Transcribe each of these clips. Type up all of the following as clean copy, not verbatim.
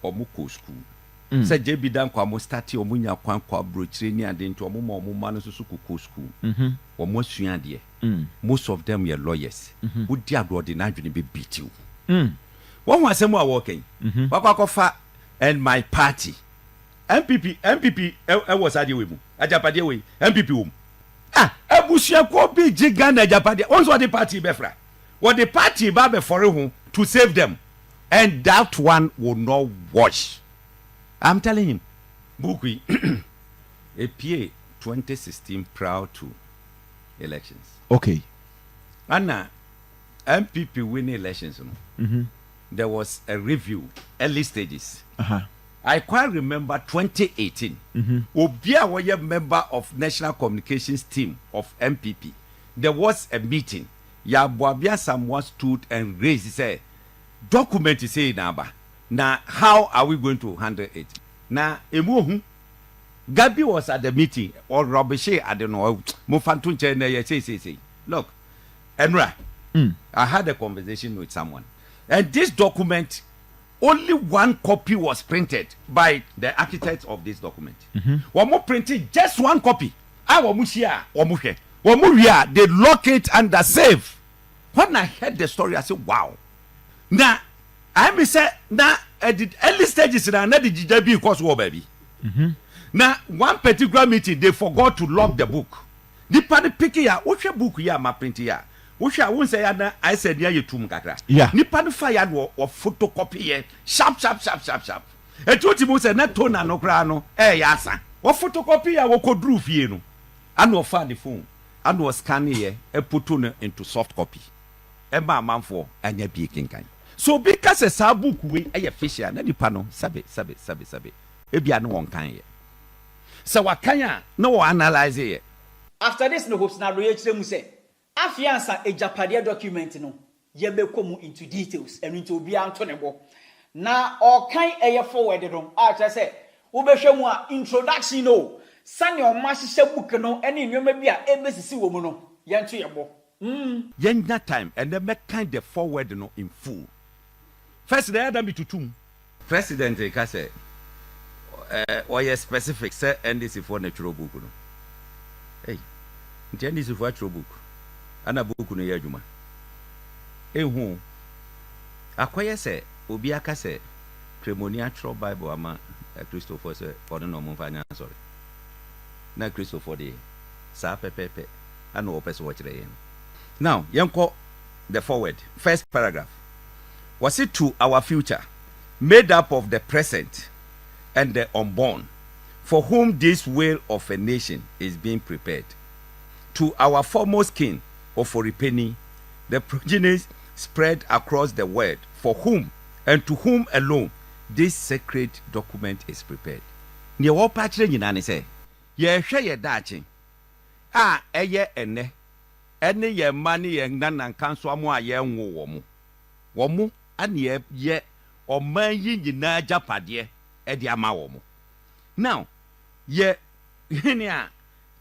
omu ko school se je bi dan kwa mo start omu nya kwan kwa brochire ni ade nti omu ma omu ma no so ko school omu asua de most of them were lawyers who di Adorye na adwene be beat you one was asem a working wakwakofa and my party MPP was AGYAPADE mu AGYAPADE we MPP wo ebusua ko bi Ghana AGYAPADE once what the party be fra what the party ba be for ho to save them and that one will not wash. I'm telling him Bukwi a PA 2016 proud to elections. Okay. Anna MPP winning elections there was a review early stages. I quite remember 2018. Obia was a member of National Communications team of MPP. There was a meeting. Yabuabia someone stood and raised say document is say naba. Now how are we going to handle it? Now Emuhu Gabi was at the meeting or Robeshe, I don't know. Mufantunche say. Look, Enra, I had a conversation with someone. And this document, only one copy was printed by the architect of this document. One more printed just one copy. They lock it under safe. When I heard the story, I said, wow. Now, I may say, now, at the early stages, now, the GJB cost war, baby. Now, one particular meeting, they forgot to lock the book. The party pick here, what's your book here, my print here? Which I won't say, I said, yeah, you too, Mukatra. Yeah. Nipan fire or photocopy here. Sharp. A two said, not tone no grano. Yasa. What photocopy I will code roof here. I know find the phone. I know scan here, a put into soft copy. Emma man for and ye be king kind. So because a sabook way a fish and any panel, sabe. Ebia no one kind. So what can ya no analyze it? After this, no hopes now, say. Afiansa AGYAPADE document no yebe komu into details and into be antonebo na all kind eye forward no a say wo behwe mu a introduction no sane o ma hye book no ene nwema bi a ebesisi wo mu no yento yebo yenya time and then make kind the forward no in full. First the other be tutum president ka say or specific say NDC for natural book no hey NDC for natural book ana boku no yadwuma ehu akoye se obi aka se tremoniatro bible ama Christopher se for no mfanya sorry na Christopher de sa pepepe ana opeso wo kire yen. Now yenko the forward first paragraph was it to our future made up of the present and the unborn for whom this will of a nation is being prepared, to our foremost king of Oripeni, the progenies spread across the world, for whom and to whom alone this sacred document is prepared. Ni wo pachire nyina ne se ye hwe ye dachi eye ene ye mani ye nana kanso amo a ye nwo wo mo ane ye oman yi nyina AGYAPADE e di ama wo mo. Now ye hene a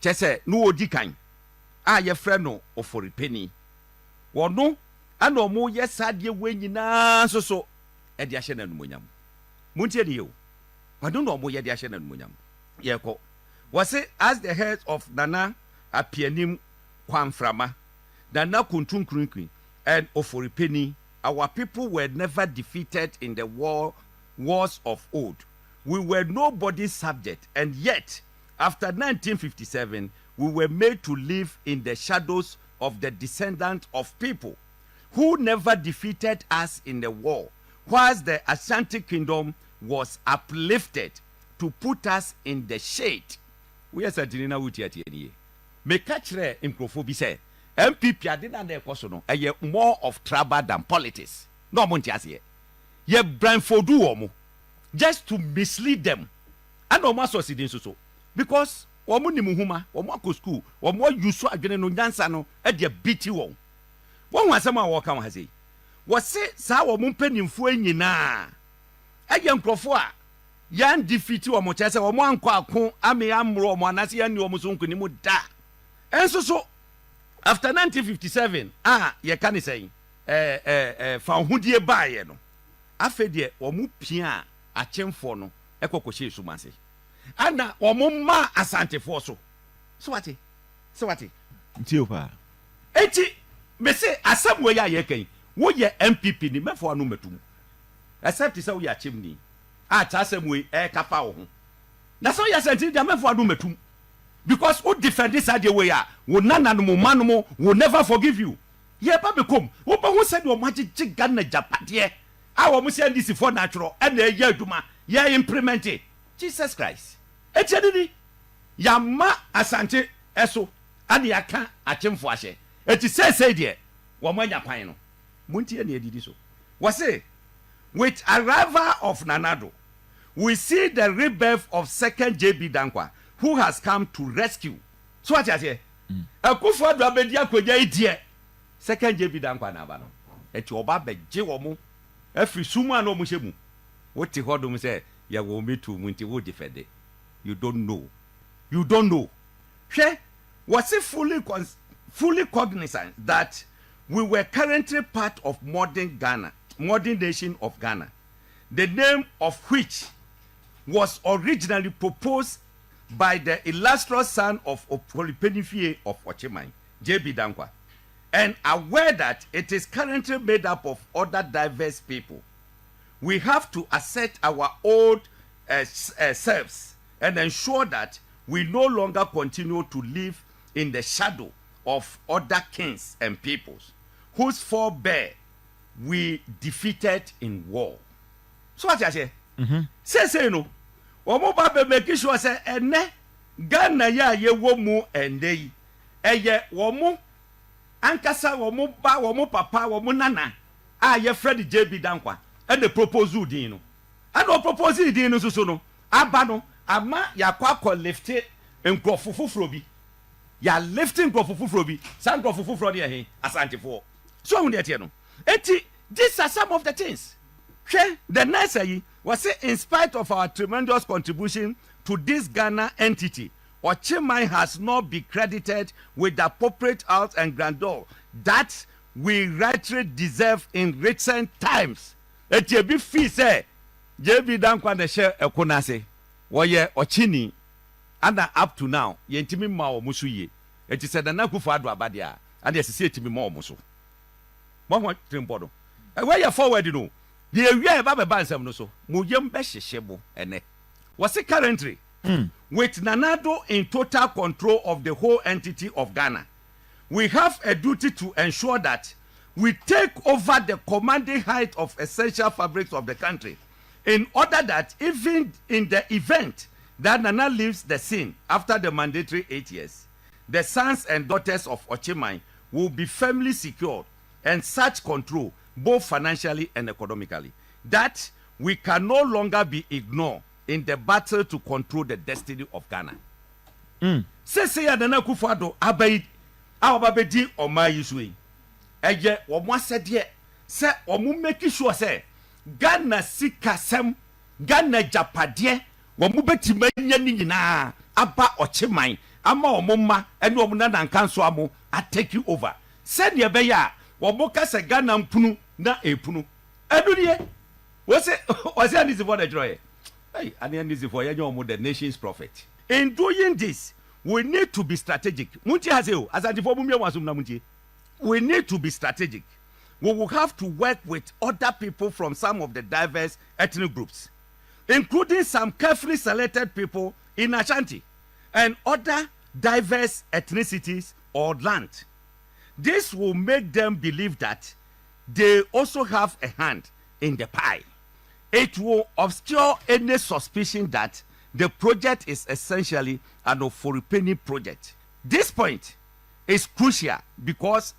chese no odi kan ye friend no Oripeni wono ana omo ye sade we nyina so e di ahye na numonyam muntie de yo wado no omo ye di ahye na numonyam ye ko wase as the head of Nana Apianim Kwamframa Nana Kuntunkunkun and Oripeni, our people were never defeated in the wars of old. We were nobody's subject, and yet after 1957 we were made to live in the shadows of the descendants of people who never defeated us in the war, whilst the Ashanti kingdom was uplifted to put us in the shade. We are certainly now with you. Me catch re improfo bi say MPP ade na na ekoso no eye more of trouble than politics. No mo ntiase ye blindfoldu omo just to mislead them. And omo succeed so because omo nimu huma omo akọ school omo yusu adwene no nyansa no e de biti won. Won wasem a wo ka won ha sei. Wo se sa omo mpanimfo anyina eye nkrofo a yan defeat omo chese omo anko akon ame amro omo anase yan ni omo so nkonimu da. Enso so after 1957 ye kan say fa hudie baaye no afedie omo pia achemfo no ekokoshe sumase ana omumma asantefo so wati Ntiopa. eti me say asem we ya yekan wo ye MPP ni mefo anu matum except say we achemni a cha asem we e kafa wo ho na so ya senti dia mefo anu matum because who defend this idea way wo nana no man mo will never forgive you ye ba bekom wo ba hu said wo magigi Ghana japade a wo mo say this for natural and e ya aduma ye implement it Jesus Christ etieni ya ma asante eso ade aka achemfo ahye eti say de wo manya kwan no muntie na edidi so wo say with arrival of Nanado we see the rebirth of second JB Dankwa who has come to rescue. So what you say? Akufo Addo abedi akonya idie. Second JB Dankwa na ba no. Eti oba beje wo mo. Afri sumu an omo hyemu. Woti hodom say ya wo metu munti wo defende. You don't know. Hwe was it fully cognizant that we were currently part of modern nation of Ghana, the name of which was originally proposed by the illustrious son of Polypenifie of Ochimai, JB Dankwa, and aware that it is currently made up of other diverse people. We have to assert our old selves and ensure that we no longer continue to live in the shadow of other kings and peoples whose forebear we defeated in war. So what you say? Say no. Omo ba be make sure say ene Ghana ya ye wo mu ende yi eye wo mu ankasa wo mu ba wo mu papa wo mu nana a ye Fred JB Dankwa e the proposal din no and o proposal din no so no aba no ama ya kwa lifte nkrofufufuro bi ya lifting nkrofufufuro bi san nkrofufufuro de he asantefo so hu de tie no eti these are some of the things. The next was say, in spite of our tremendous contribution to this Ghana entity, Ochimai has not been credited with the appropriate health and grandeur that we rightly deserve in recent times. It will be free say, JB Dankwa the share ekonase, woye Ochini, and up to now, yentimi ma omusu ye. It is said that Akufo Addo abadia, and yes, see it me more omusu. One trimbodo. Where you forward, you know. The area about bansam no so muyem be hyehyebo ene was currently with Nanado in total control of the whole entity of Ghana. We have a duty to ensure that we take over the commanding height of essential fabrics of the country in order that even in the event that Nana leaves the scene after the mandatory 8 years, the sons and daughters of Ochimai will be firmly secured and such control both financially and economically, that we can no longer be ignored in the battle to control the destiny of Ghana. Say ya Nana Akufo Addo abai awabedi oma yisui. Eye omo asede se omo make sure say Ghana sikasem Ghana japade omo betima nya ni nyina aba Ochimai ama omo ma ene omo na nkanso amo a take you over. Said ye be ya omo ka se Ghana mpunu na epunu aduriye wose ani for the joy hey ani for you the nation's prophet. In doing this we need to be strategic. Munti haseo asantifo bumye wasum na munti. We need to be strategic. We will have to work with other people from some of the diverse ethnic groups, including some carefully selected people in Ashanti and other diverse ethnicities or land. This will make them believe that they also have a hand in the pie. It will obscure any suspicion that the project is essentially an Oforipeni project. This point is crucial because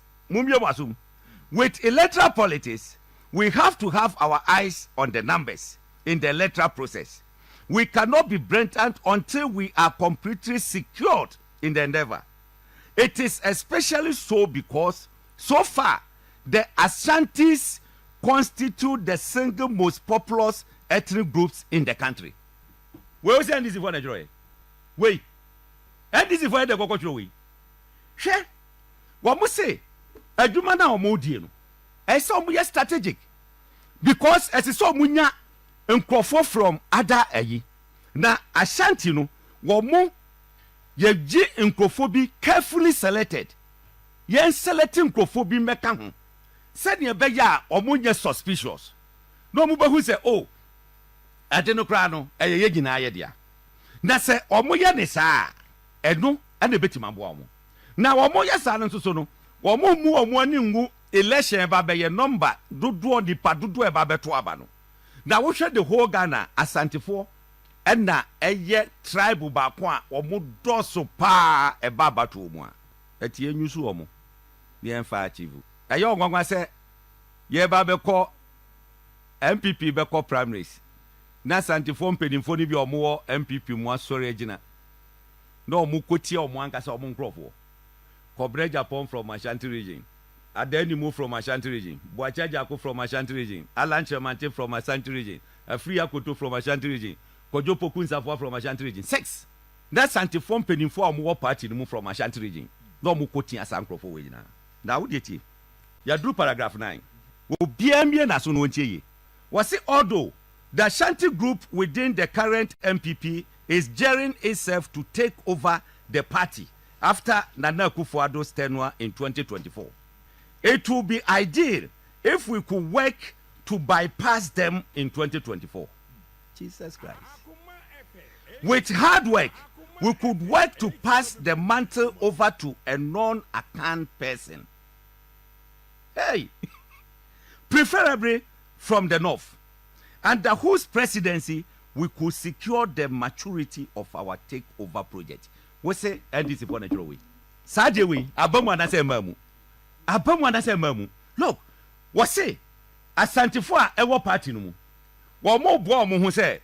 with electoral politics, we have to have our eyes on the numbers in the electoral process. We cannot be blatant until we are completely secured in the endeavor. It is especially so because so far the Ashantis constitute the single most populous ethnic groups in the country. Where was this for Adorye? Wait, and this is for the Cocoa way. Share what must say? A Jumana or Modiano. I saw me strategic because as I saw Munya nkrofo from other ayi na Ashanti no wo mo ye gi nkrofo bi carefully selected yen selecting nkrofo bi meka ho said ne be ya omo nye suspicious no mu behu se oh ade no kra no ye gina ye dia na se omo ye ne saa eno ene betima bo omo na omo ye saa no so no omo mu omo ani ngu election ba be ye number dodo nipa dodo e ba beto aba no na wo hwe the whole Ghana asantefo ena eye tribe ba ko a omo doso pa e ba bato omo a etie nyusu omo ne enfa achieve aye ogwangwa se ye ba be ko MPP be ko primaries na asantefo mpedimfo ni bi omo wo MPP mu asori agina na omo kotie omo ankasa omo nkrofo Kobre Japan from Ashanti region Adorye move from Ashanti region Boacha Jako from Ashanti region Alan Chemante from Ashanti region Free Akoto from Ashanti region Kojo Pokunsa from Ashanti region 6 that's anti-form penny for more party move from Ashanti region no mu kotia sankrofo we na na wo deti ya do paragraph 9 wo biamie na so no ntie was it although the Ashanti group within the current MPP is gearing itself to take over the party after Nana Akufo-Addo's tenure in 2024. It would be ideal if we could work to bypass them in 2024. Jesus Christ. With hard work, we could work to pass the mantle over to a non-account person. Hey! Preferably from the north, under whose presidency we could secure the maturity of our takeover project. We say NDC for natural way. Sadie we abamu anase mamu. Abamu anase mamu. Look, we say asantifo a ewo party no mu. Wo mo bo mo ho say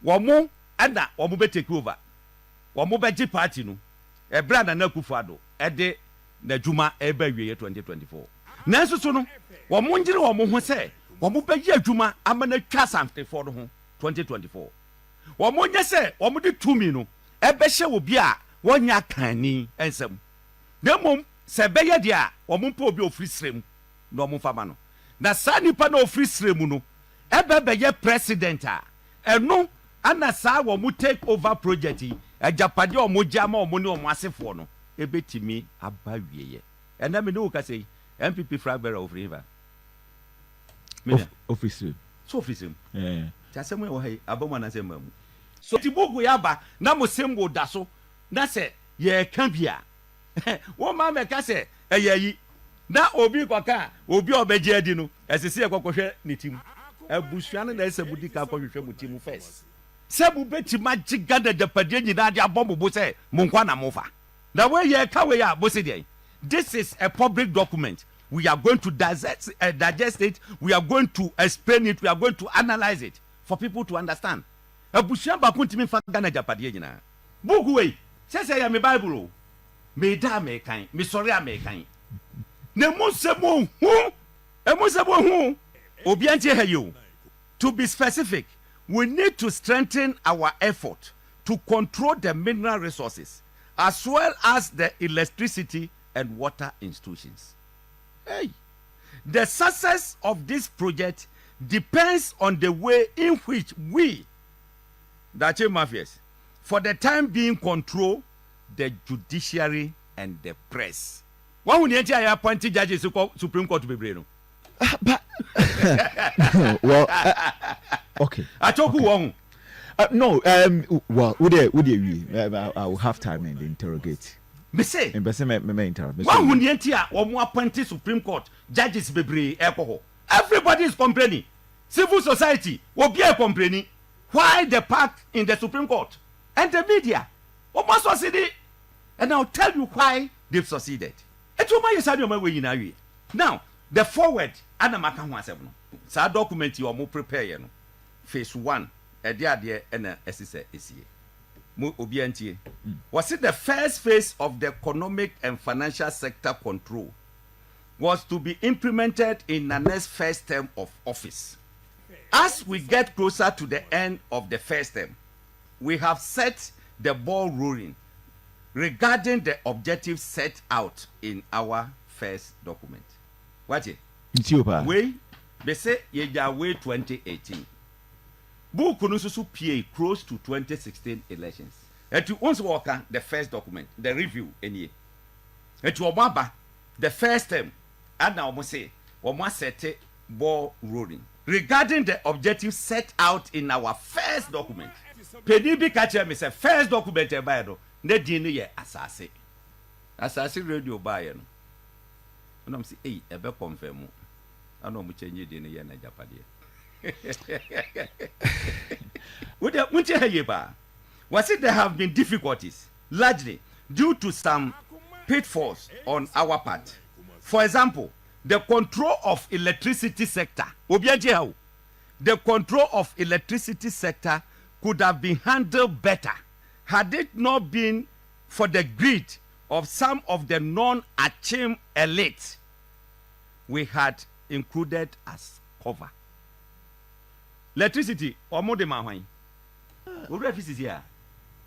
wo mo ana wo mo be take over. Wo mo be gi party no. E bra na Akufo-Addo e de na djuma e ba wiye 2024. Nanso so no wo mo ngire wo mo ho say wo mo be gi adwuma amana twa asantifo no ho 2024. Wo mo nya say wo mo de tumi no e be hye wo bi a wonya kani ensem na mom se beye dia wo mo mpa obi ofri srem no mo fama no na sa nipa na ofri srem no e be beye president a eno ana sa wo mo take over project AGYAPADE o mo jama o mo ne o mo asefo no e betimi aba wieye ena me ne wo ka sei MPP flag bearer of river office so office ta se mo wo hai abamu na se mamu so tibugu yaba na mo sembo da so na se ye ka bia wo ma me ka se eyeyi na obi kwaka obi obeje adi no esese ye kokohwe ne tim abusuan na esabudi ka kohwe mu tim first sabu beti magiga da AGYAPADE nyina de abombo se mo nkwa na mofa na we ye ka we ya bo se dey this is a public document we are going to digest it we are going to explain it we are going to analyze it for people to understand abusuan ba kuntimi fa Ghana AGYAPADE nyina bugu we say ya me Bible me da me kan me sorry a me kan na musebo hu obi antie ha yo to be specific we need to strengthen our effort to control the mineral resources as well as the electricity and water institutions. Hey, the success of this project depends on the way in which we, the mafias, for the time being control the judiciary and the press. Why would you appoint judges to Supreme Court to be brain? But well, okay. I talk wrong. No, well, would you? I will have time and interrogate. Me say. Me interrogate. Why would you appoint Supreme Court judges be brain? Everybody is complaining. Civil society will be complaining. Why the part in the Supreme Court and the media almost succeeded, and I'll tell you why they've succeeded. Now, the forward, Anamaka 17. Sa document you are more prepared. Phase 1, a dear and a SSA. Was it the first phase of the economic and financial sector control was to be implemented in Nane's first term of office. As we get closer to the end of the first term, we have set the ball rolling regarding the objectives set out in our first document. What it? Ethiopia. We, they say, way 2018. book no so PA close to 2016 elections. And to once work the first document, the review any. And to Obama, the first term, and now almost say, almost set a ball rolling. Regarding the objectives set out in our first document, Pedibi catcher me say first document by do, ne dine ye asase. Asase radio buyer no. And I'm say, hey, ebe confirm. I know much change dine ye na Japade. Was it there have been difficulties, largely due to some pitfalls on our part. For example, the control of electricity sector. The control of electricity sector could have been handled better had it not been for the greed of some of the non-Achim elite we had included as cover. Electricity, or more than my what is here?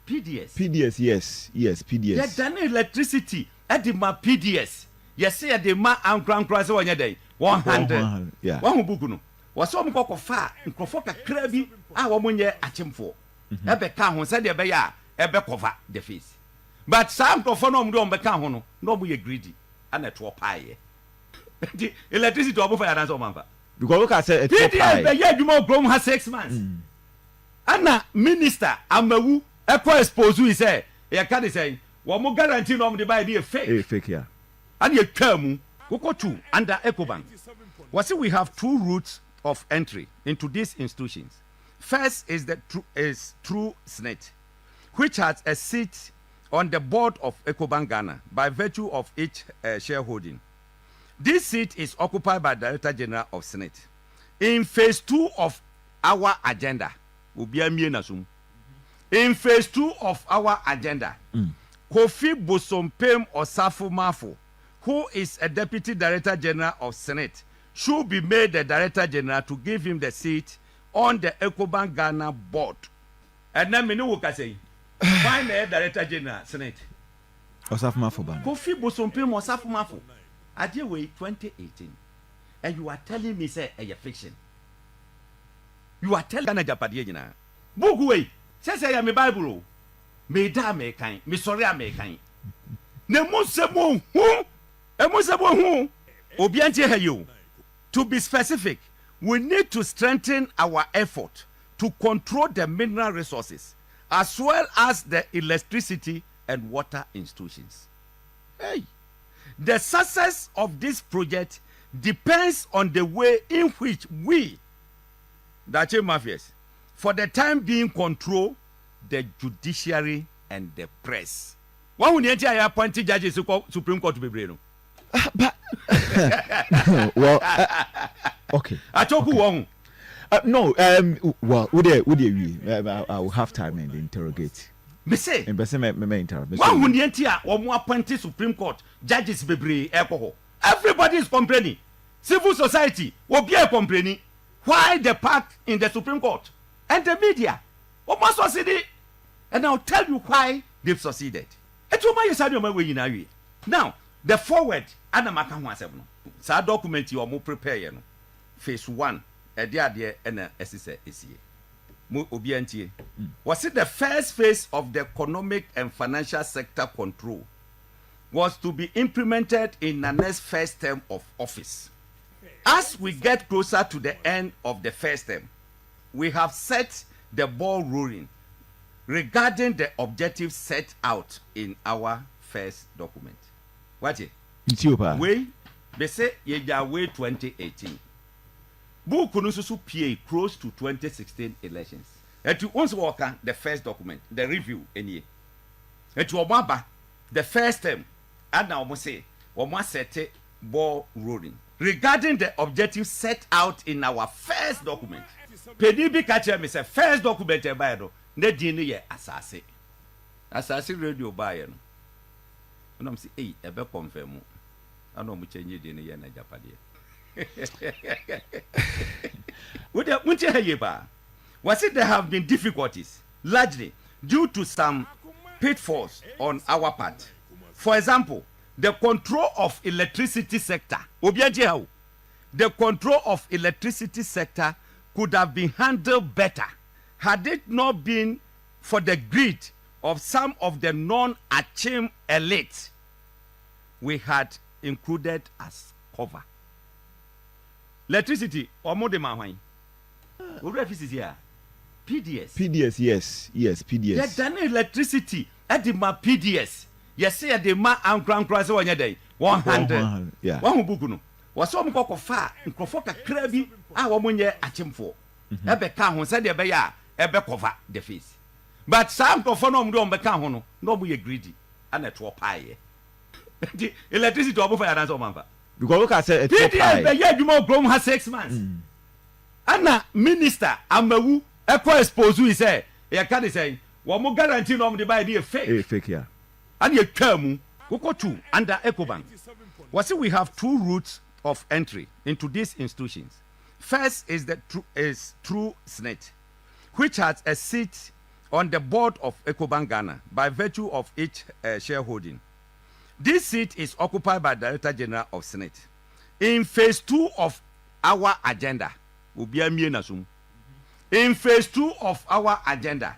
PDS. PDS, yes, PDS. Yeah, done electricity at the ma PDS. Yes, say at the ma and grand cross on your day. 100. Yeah. One book no. Was some cock of far and Crofoka crabby, our one year at him for. Ebe can said the bear, ebe cover the face. But some Crofonum don't become no be greedy and a 2 pie. The electricity over fire and so man. Because look, I said, PDS, you more grown has 6 months. Anna minister Amawu ekwa expose we say e ka dey say wo mo guarantee no mo dey buy dey fake fake yeah and you twamu koko two under Ecobank. Was we have 2 routes of entry into these institutions. First is the through Senate, which has a seat on the board of Ecobank Ghana by virtue of each shareholding. This seat is occupied by Director General of Senate. In phase 2 of our agenda, in phase 2 of our agenda, Kofi Bosompem Osafo Mafo, who is a Deputy Director General of Senate, should be made the Director General to give him the seat on the Ecobank Ghana board. And then we can say, find the Director General Senate. Osafo Mafo. Kofi Bosompem Osafo Mafo. Adorye 2018. And you are telling me, say, a fiction. You are telling me AGYAPADE3. Book way. Say I am a Bible. Me da me kind. Me sorry I me kind. Ne musebo hu. E musebo hu. Obianti heyo. To be specific, we need to strengthen our effort to control the mineral resources as well as the electricity and water institutions. Hey. The success of this project depends on the way in which we, the Achim mafias, for the time being control the judiciary and the press. Why would you appoint judges to Supreme Court to be brain? But well, okay. I talk wrong. No, well, would you? I will have time and interrogate. Me say. Why would you appoint Supreme Court judges be alcohol? Everybody is complaining. Civil society will be complaining. Why the part in the Supreme Court and the media? What must succeed? And I'll tell you why they've succeeded. Now, the forward, sa document you are more prepared. Phase 1, and was it the first phase of the economic and financial sector control was to be implemented in Nane's first term of office. As we get closer to the end of the first term, we have set the ball rolling regarding the objectives set out in our first document. What it? We, they say, way 2018. Book PA close to 2016 elections. And to once work the first document, the review any. And to Obama, the first term, and now almost say, almost set a ball rolling. Regarding the objectives set out in our first document, Pedibi catcher me say first document by do, ne dine ye asase. Asase radio buyer no. And I'm say, hey, ebe confirm. I know much change dine ye na AGYAPADE3. Was it there have been difficulties, largely due to some pitfalls on our part. For example, the control of electricity sector. The control of electricity sector could have been handled better had it not been for the greed of some of the non-Achim elite, we had included as cover. Electricity, or more than my what is here? PDS. PDS, yes, PDS. Yeah, done electricity at the ma PDS. Yes, say at the ma and grand cross on your day. 100. Yeah. One book no. Was some cock of far and Crofoka crabby. Our one year at him for. Ebe can said the bear, ebe cover the face. But some Crofonum don't become no be greedy and a 2 pie. The electricity over fire and so man. Because look, I said, PDS, yeah, you more grown has 6 months. Anna minister Amawu Equa expose you say, you can't say, one more guarantee no the buy a fake. Fake, yeah. And you come, go to under EcoBank. Was we have 2 routes of entry into these institutions. First is through SNET, which has a seat on the board of EcoBank Ghana by virtue of its shareholding. This seat is occupied by Director General of SNET. In phase 2 of our agenda, in phase 2 of our agenda,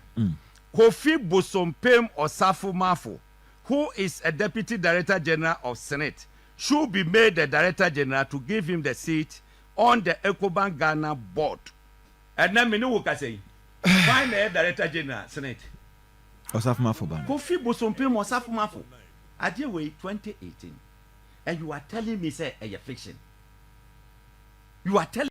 Kofi Bosompem Osafo Mafo, who is a Deputy Director General of Senate, should be made the Director General to give him the seat on the EcoBank Ghana board. And then we can say, why the Director General Senate? Osafo Mafo. Kofi Bosompem Osafo Mafo. Adorye 2018. And you are telling me, say, a fiction. You are telling